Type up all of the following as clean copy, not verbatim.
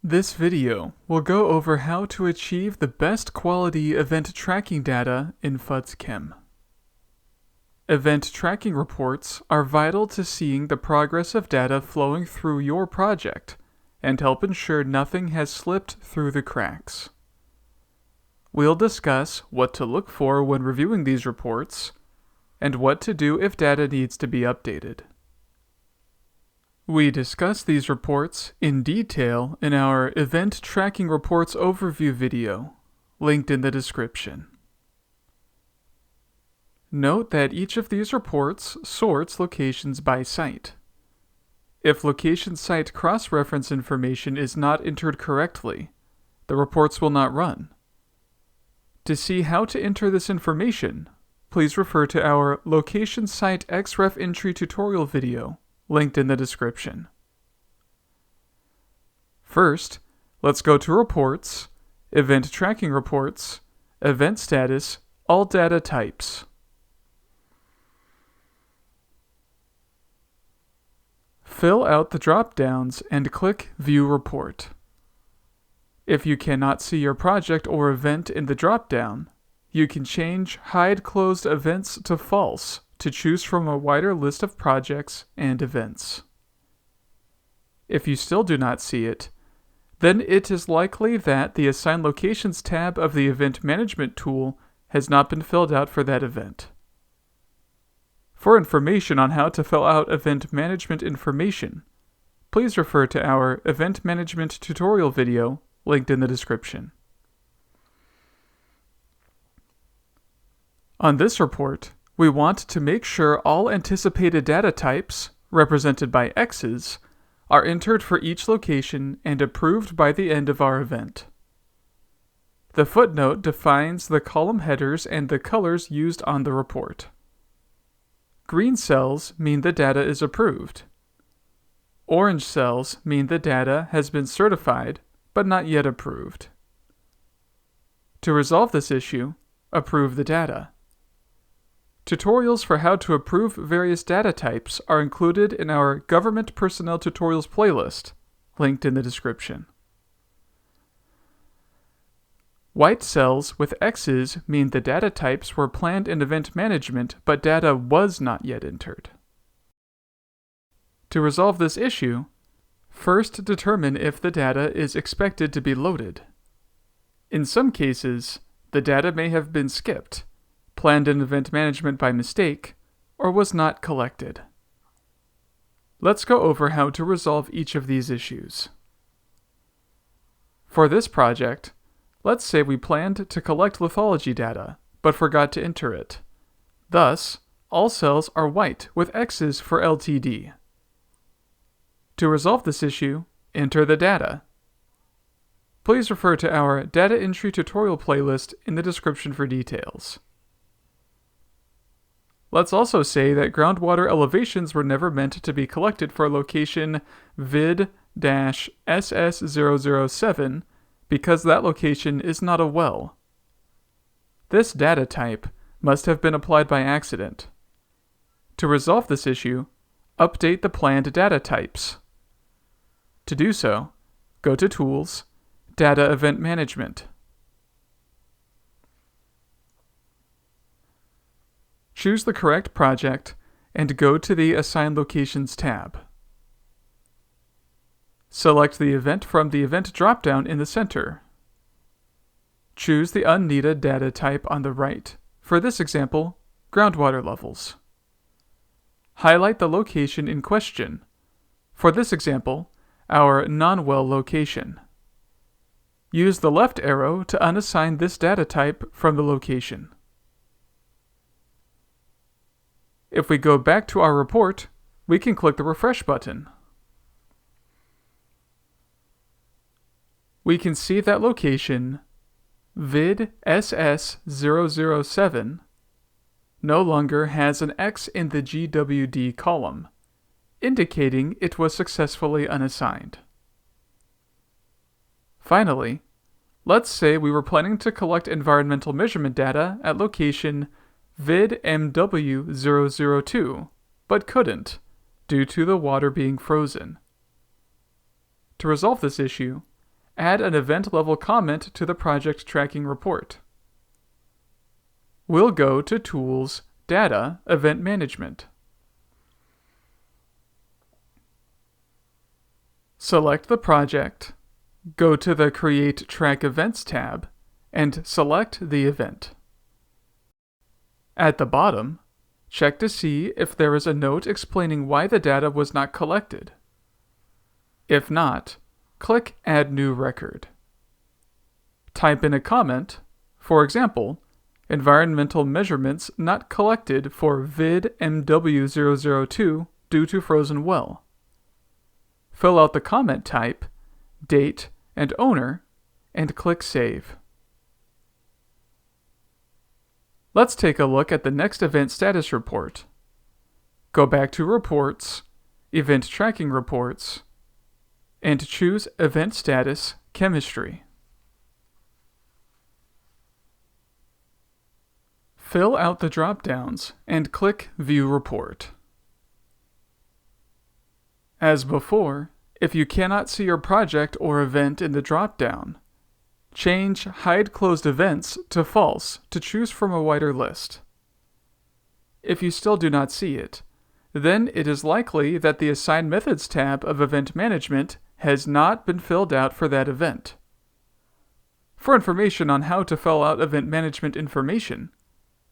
This video will go over how to achieve the best quality event tracking data in FUDSChem. Event tracking reports are vital to seeing the progress of data flowing through your project and help ensure nothing has slipped through the cracks. We'll discuss what to look for when reviewing these reports and what to do if data needs to be updated. We discuss these reports in detail in our Event Tracking Reports Overview video, linked in the description. Note that each of these reports sorts locations by site. If location site cross-reference information is not entered correctly, the reports will not run. To see how to enter this information, please refer to our Location Site XREF Entry tutorial video, linked in the description. First, let's go to Reports, Event Tracking Reports, Event Status, All Data Types. Fill out the drop-downs and click View Report. If you cannot see your project or event in the drop-down, you can change Hide Closed Events to False to choose from a wider list of projects and events. If you still do not see it, then it is likely that the Assign Locations tab of the Event Management tool has not been filled out for that event. For information on how to fill out event management information, please refer to our Event Management tutorial video linked in the description. On this report, we want to make sure all anticipated data types, represented by X's, are entered for each location and approved by the end of our event. The footnote defines the column headers and the colors used on the report. Green cells mean the data is approved. Orange cells mean the data has been certified but not yet approved. To resolve this issue, approve the data. Tutorials for how to approve various data types are included in our Government Personnel Tutorials playlist, linked in the description. White cells with X's mean the data types were planned in event management, but data was not yet entered. To resolve this issue, first determine if the data is expected to be loaded. In some cases, the data may have been skipped, planned in event management by mistake, or was not collected. Let's go over how to resolve each of these issues. For this project, let's say we planned to collect lithology data, but forgot to enter it. Thus, all cells are white with X's for LTD. To resolve this issue, enter the data. Please refer to our Data Entry tutorial playlist in the description for details. Let's also say that groundwater elevations were never meant to be collected for location vid-SS007 because that location is not a well. This data type must have been applied by accident. To resolve this issue, update the planned data types. To do so, go to Tools, Data Event Management. Choose the correct project and go to the Assign Locations tab. Select the event from the event dropdown in the center. Choose the unneeded data type on the right, for this example, groundwater levels. Highlight the location in question, for this example, our non-well location. Use the left arrow to unassign this data type from the location. If we go back to our report, we can click the Refresh button. We can see that location, vid-SS007, no longer has an X in the GWD column, indicating it was successfully unassigned. Finally, let's say we were planning to collect environmental measurement data at location vid-MW002, but couldn't, due to the water being frozen. To resolve this issue, add an event-level comment to the project tracking report. We'll go to Tools, Data, Event Management. Select the project, go to the Create Track Events tab, and select the event. At the bottom, check to see if there is a note explaining why the data was not collected. If not, click Add New Record. Type in a comment, for example, environmental measurements not collected for vid MW002 due to frozen well. Fill out the comment type, date, and owner, and click Save. Let's take a look at the next event status report. Go back to Reports, Event Tracking Reports, and choose Event Status Chemistry. Fill out the drop-downs and click View Report. As before, if you cannot see your project or event in the drop-down, change Hide Closed Events to False to choose from a wider list. If you still do not see it, then it is likely that the Assign Methods tab of Event Management has not been filled out for that event. For information on how to fill out event management information,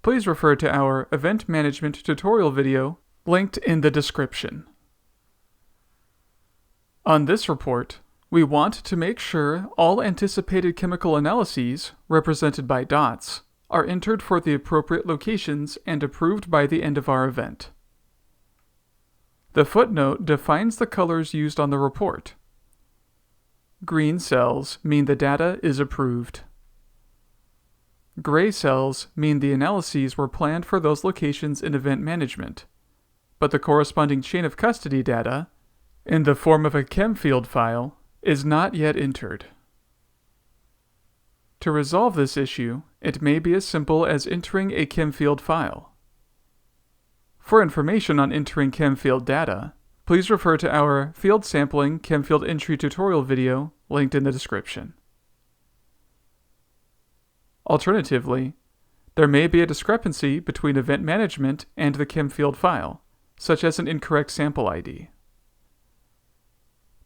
please refer to our Event Management tutorial video linked in the description. On this report, we want to make sure all anticipated chemical analyses, represented by dots, are entered for the appropriate locations and approved by the end of our event. The footnote defines the colors used on the report. Green cells mean the data is approved. Gray cells mean the analyses were planned for those locations in event management, but the corresponding chain of custody data, in the form of a ChemField file, is not yet entered. To resolve this issue, it may be as simple as entering a ChemField file. For information on entering ChemField data, please refer to our Field Sampling ChemField Entry tutorial video linked in the description. Alternatively, there may be a discrepancy between event management and the ChemField file, such as an incorrect sample ID.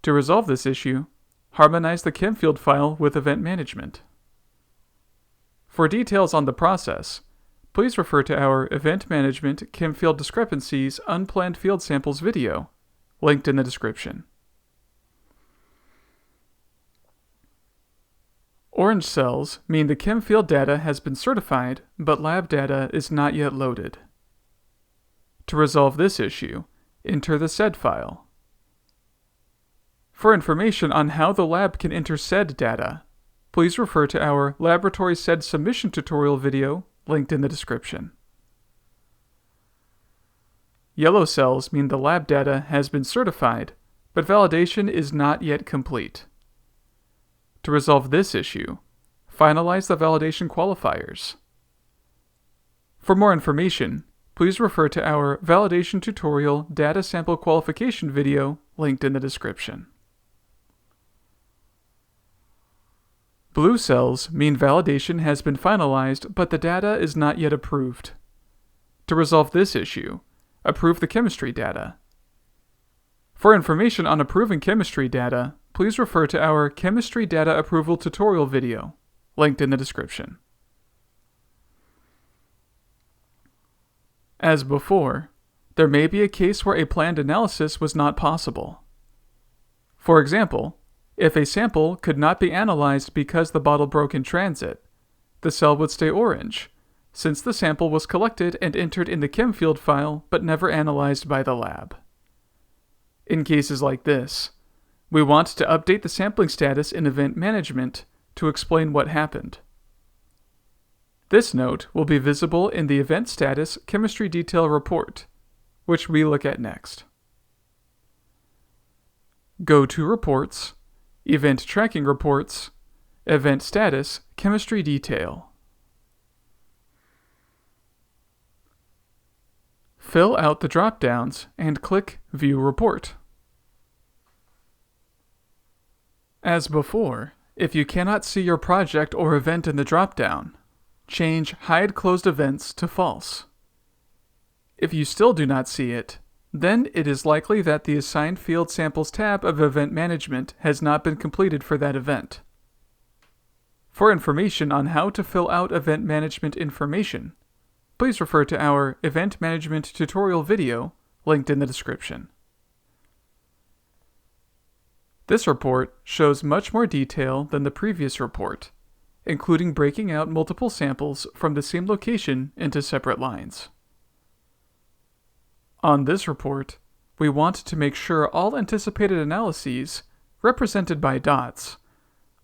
To resolve this issue, harmonize the ChemField file with event management. For details on the process, please refer to our Event Management ChemField Discrepancies Unplanned Field Samples video, linked in the description. Orange cells mean the ChemField data has been certified, but lab data is not yet loaded. To resolve this issue, enter the SED file. For information on how the lab can enter SED data, please refer to our Laboratory SED Submission tutorial video linked in the description. Yellow cells mean the lab data has been certified, but validation is not yet complete. To resolve this issue, finalize the validation qualifiers. For more information, please refer to our Validation Tutorial Data Sample Qualification video linked in the description. Blue cells mean validation has been finalized, but the data is not yet approved. To resolve this issue, approve the chemistry data. For information on approving chemistry data, please refer to our Chemistry Data Approval tutorial video, linked in the description. As before, there may be a case where a planned analysis was not possible. For example, if a sample could not be analyzed because the bottle broke in transit, the cell would stay orange, since the sample was collected and entered in the ChemField file but never analyzed by the lab. In cases like this, we want to update the sampling status in Event Management to explain what happened. This note will be visible in the Event Status Chemistry Detail Report, which we look at next. Go to Reports, Event Tracking Reports, Event Status Chemistry Detail. Fill out the drop-downs and click View Report. As before, If you cannot see your project or event in the dropdown, change Hide Closed Events to False. If you still do not see it, then it is likely that the Assigned Field Samples tab of Event Management has not been completed for that event. For information on how to fill out event management information, please refer to our Event Management tutorial video linked in the description. This report shows much more detail than the previous report, including breaking out multiple samples from the same location into separate lines. On this report, we want to make sure all anticipated analyses, represented by dots,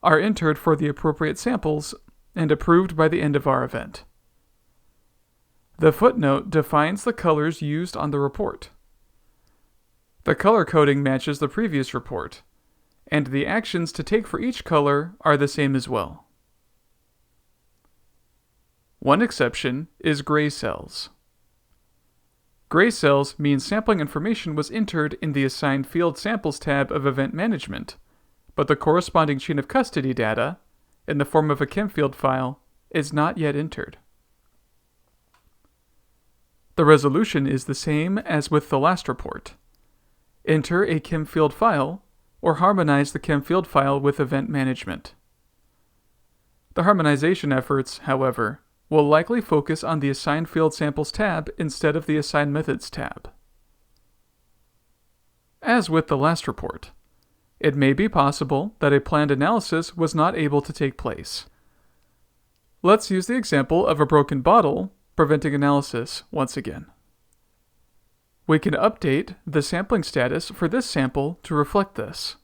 are entered for the appropriate samples and approved by the end of our event. The footnote defines the colors used on the report. The color coding matches the previous report, and the actions to take for each color are the same as well. One exception is gray cells. Gray cells mean sampling information was entered in the Assigned Field Samples tab of Event Management, but the corresponding chain of custody data, in the form of a ChemField file, is not yet entered. The resolution is the same as with the last report. Enter a ChemField file, or harmonize the ChemField file with Event Management. The harmonization efforts, however, will likely focus on the Assigned Field Samples tab instead of the Assigned Methods tab. As with the last report, it may be possible that a planned analysis was not able to take place. Let's use the example of a broken bottle preventing analysis once again. We can update the sampling status for this sample to reflect this.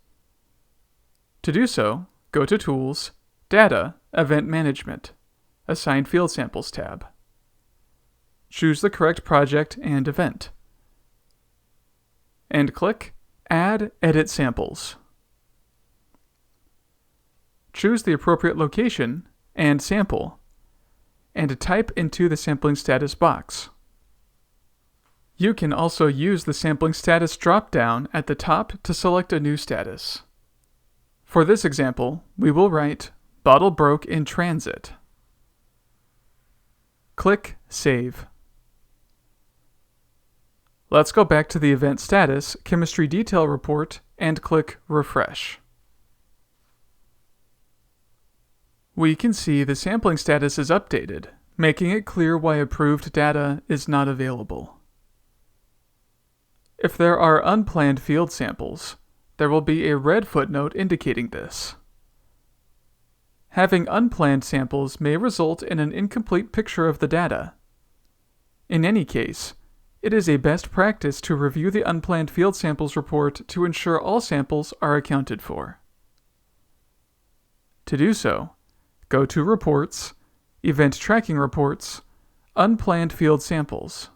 To do so, go to Tools, Data, Event Management, Assigned Field Samples tab. Choose the correct project and event, and click Add Edit Samples. Choose the appropriate location and sample, and type into the sampling status box. You can also use the sampling status drop-down at the top to select a new status. For this example, we will write Bottle Broke in Transit. Click Save. Let's go back to the Event Status Chemistry Detail Report and click Refresh. We can see the sampling status is updated, making it clear why approved data is not available. If there are unplanned field samples, there will be a red footnote indicating this. Having unplanned samples may result in an incomplete picture of the data. In any case, it is a best practice to review the Unplanned Field Samples report to ensure all samples are accounted for. To do so, go to Reports, Event Tracking Reports, Unplanned Field Samples.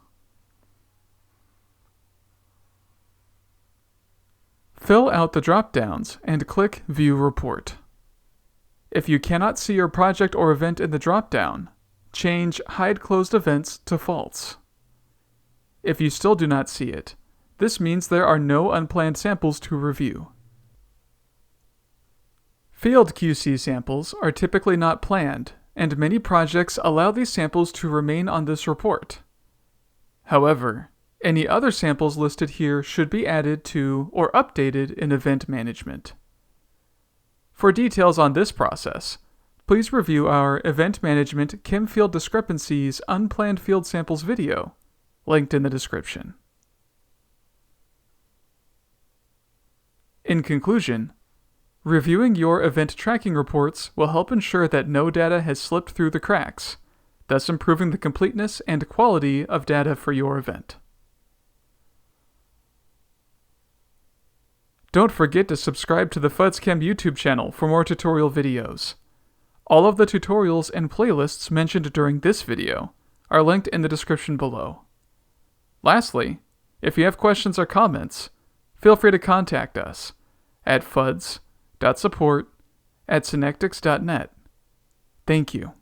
Fill out the drop-downs and click View Report. If you cannot see your project or event in the drop-down, change Hide Closed Events to False. If you still do not see it, this means there are no unplanned samples to review. Field QC samples are typically not planned, and many projects allow these samples to remain on this report. However, any other samples listed here should be added to or updated in Event Management. For details on this process, please review our Event Management ChemField Discrepancies Unplanned Field Samples video, linked in the description. In conclusion, reviewing your event tracking reports will help ensure that no data has slipped through the cracks, thus improving the completeness and quality of data for your event. Don't forget to subscribe to the FUDSChem YouTube channel for more tutorial videos. All of the tutorials and playlists mentioned during this video are linked in the description below. Lastly, if you have questions or comments, feel free to contact us at fuds.support@synectics.net. Thank you.